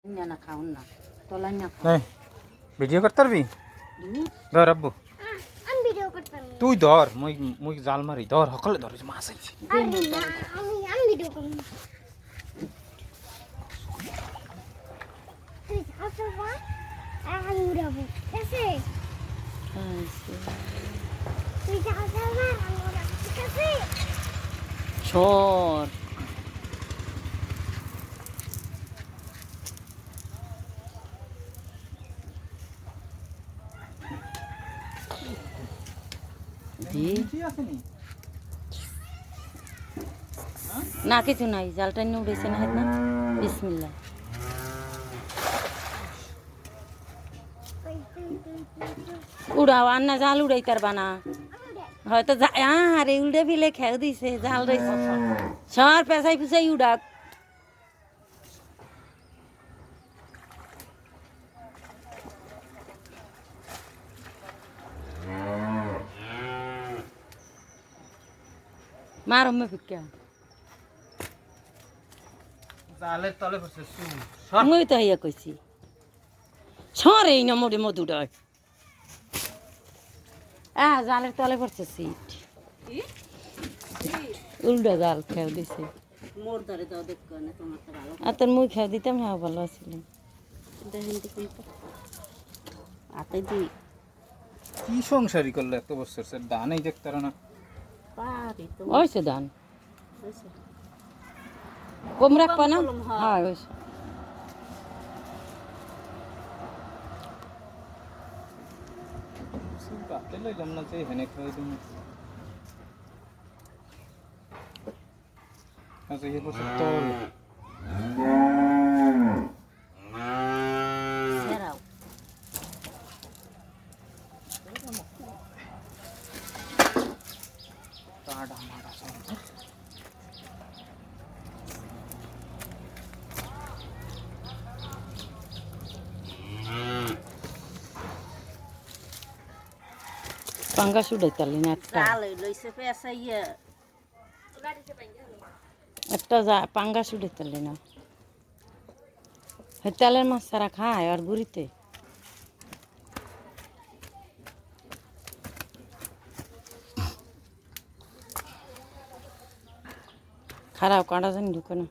না খাউন না তোলা না নাই ভিডিও করতে পারবি ধর আব্বু আমি ভিডিও করতাম তুই ধর মুই মুই জাল মারি ধর সকলে ধর মাছ আইছে আমি ভিডিও করব তুই আসবা আমি উড়াবো এসে তুই আসবা আমি উড়াবো ঠিক আছে সর না কিছু নাই জালটা নিয়ে উঠেছে না না বিসমিল্লাহ উড়াও আর না জাল উড়াই তারবা না হয়তো আরে উড়ে বিলে খেয়ে দিছে জাল রয়েছে সর পেঁচাই ফুচাই উড়াক মারো মে ফিক্কা জালের তলে পড়ছে মুই তো হইয়া কইছি সর এই নম্বরে মধুডায় জালের তলে পড়ছে সিট উল্টা জাল খেয়ে দিছে মোর ধরে দাও দেখো না তোমার তো ভালো আর তোর মুই খেয়ে দিতাম হ্যাঁ ভালো আছিল দেখেন দেখি আতে দি কি সংসারই করলে এত বছর স্যার দানই দেখতে না পারি তো ওইছে ধান হইছে কম রাখবা না কম, হ্যাঁ। হ্যাঁ ওইছে কাটতে লইলাম না যে হেনে খাই দিন আচ্ছা এই বছর তল সেরাও টাডা মাডা সব পাঙ্গা সুড়াইতালি না একটা জাল লইছে পেছাইয়া একটা পাঙ্গা সুড়াইতালি না তেলের মাছ ছাড়া খায় আর গুড়িতে খারাপ কাটা জানি ঢুকে না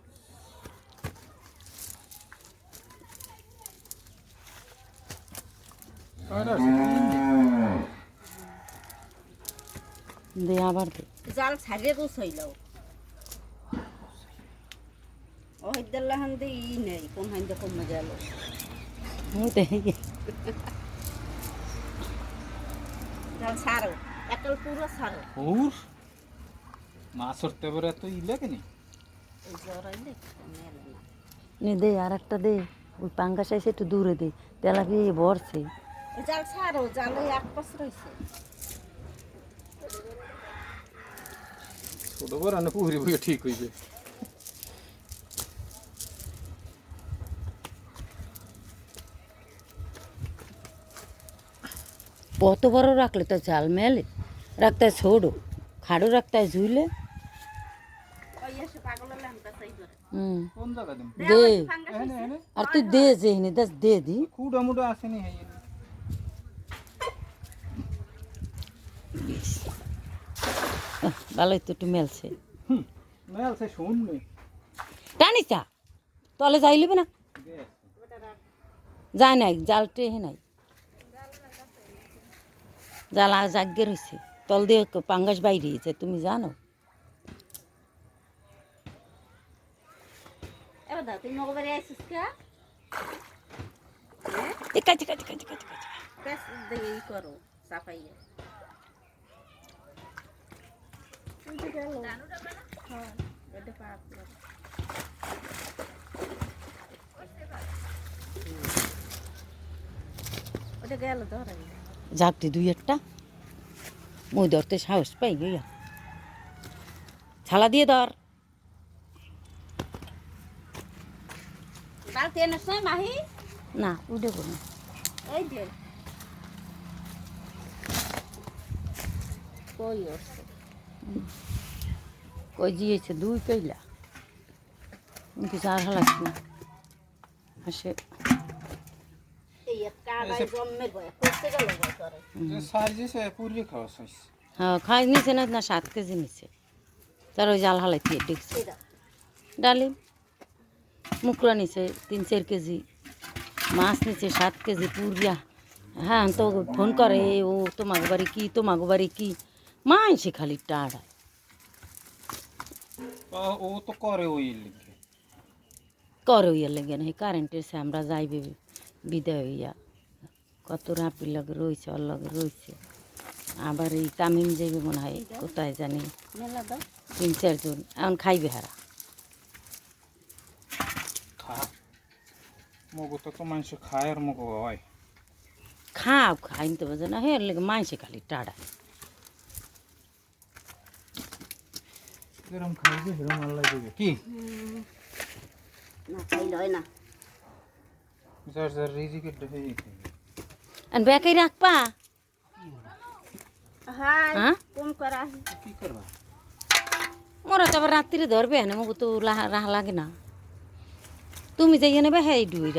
দে আবার দে জাল ছাড়িয়ে গুছাইলাও ও হিদ্দাল্লা হান্দে ই নেই কোন হান্দে কমে গেল মুই দেখি জাল ছাড়ো একল পুরো ছাড়ো ওর মাছ ধরতে পারে এত ই লাগে নি এই জরাইলে মেলে না নে দে আর একটা দে ওই পাঙ্গা সাইছে একটু দূরে দে তেলাপি ভরছে এই জাল ছাড়ো জালে এক পাশ রইছে ছোট বড় না পুরি পুরি ঠিক হইবে কত বড় রাখলে তো জাল মেলে রাখতে হয় ছোটো খাড়ো রাখতে হয় ঝুইলে ওই এসে পাগল ল্যাম্পটা চাই ধরে কোন জায়গা দিম দে এনে এনে আর তুই দে যে এনে দাস দে দি কুড়া মুড়া আসেনি হেই ভালোই তো একটু মেলছে মেল সে শুন নে টানি চা তলে যাই লিবে না যায় নাই জাল টেহে নাই জাল জাগ্যে রয়েছে তল দিয়ে পাঙ্গাস বাইরিয়েছে তুমি জানো এবার দাও তুই নগবারে আইছিস কে এ কাছে কাছে কাছে কাছে কাছে বেশ দিয়ে ই করো সাফাইয়া হ্যাঁ এটা পাপ ওটা গেল ধরে ঝাঁকটি দুই একটা মই ধরতে সাহস পাই গইয়া ছালা দিয়ে ধর বালতি এনেছ না মাহি না উঠে কোনো এই যে কই আসছে কই দিয়েছে দুই কইলা কিছু আর হালাস না আসে এই একটা আগায় জন্মের বয় করতে গেল বয় করে সাইজে সে পুরি খাওয়া সাইজ হ্যাঁ খাই নিছে না 7 কেজি নিছে তার ওই জাল হালাইতে দেখছে এটা ডালিম মুকরা নিছে 3-4 কেজি মাছ নিচে 7 কেজি পুরিয়া হ্যাঁ তো ফোন করে ও তোমাকে বাড়ি কি মাইসে খালি টাড়া ও তো করে ওই লিখে করে ইয়া লেগে না কারেন্টের আমরা যাইবে বিদায় হইয়া কত রাপি লগে রয়েছে ওর লগে রয়েছে আবার এই কামিন যাইবে মনে হয় কোথায় জানি মেলা দাও 3-4 জন এখন খাইবে হারা খা মগো তো মানুষ খায় আর মগো হয় খাইন তো বোঝে না হে লেগে মাইসে খালি টাড়া এরম খাইবে এরম আল্লাহ দেবে কি না খাইলে হয় না যার যার রিজিকের দেখে আর বেকাই রাখবা হ্যাঁ হ্যাঁ কোন করা কি করবা মোরা তো আবার রাত্রিরে ধরবে না মগু তো রাহা লাগে না তুমি যাইয়ে নেবে হ্যাঁ ডুই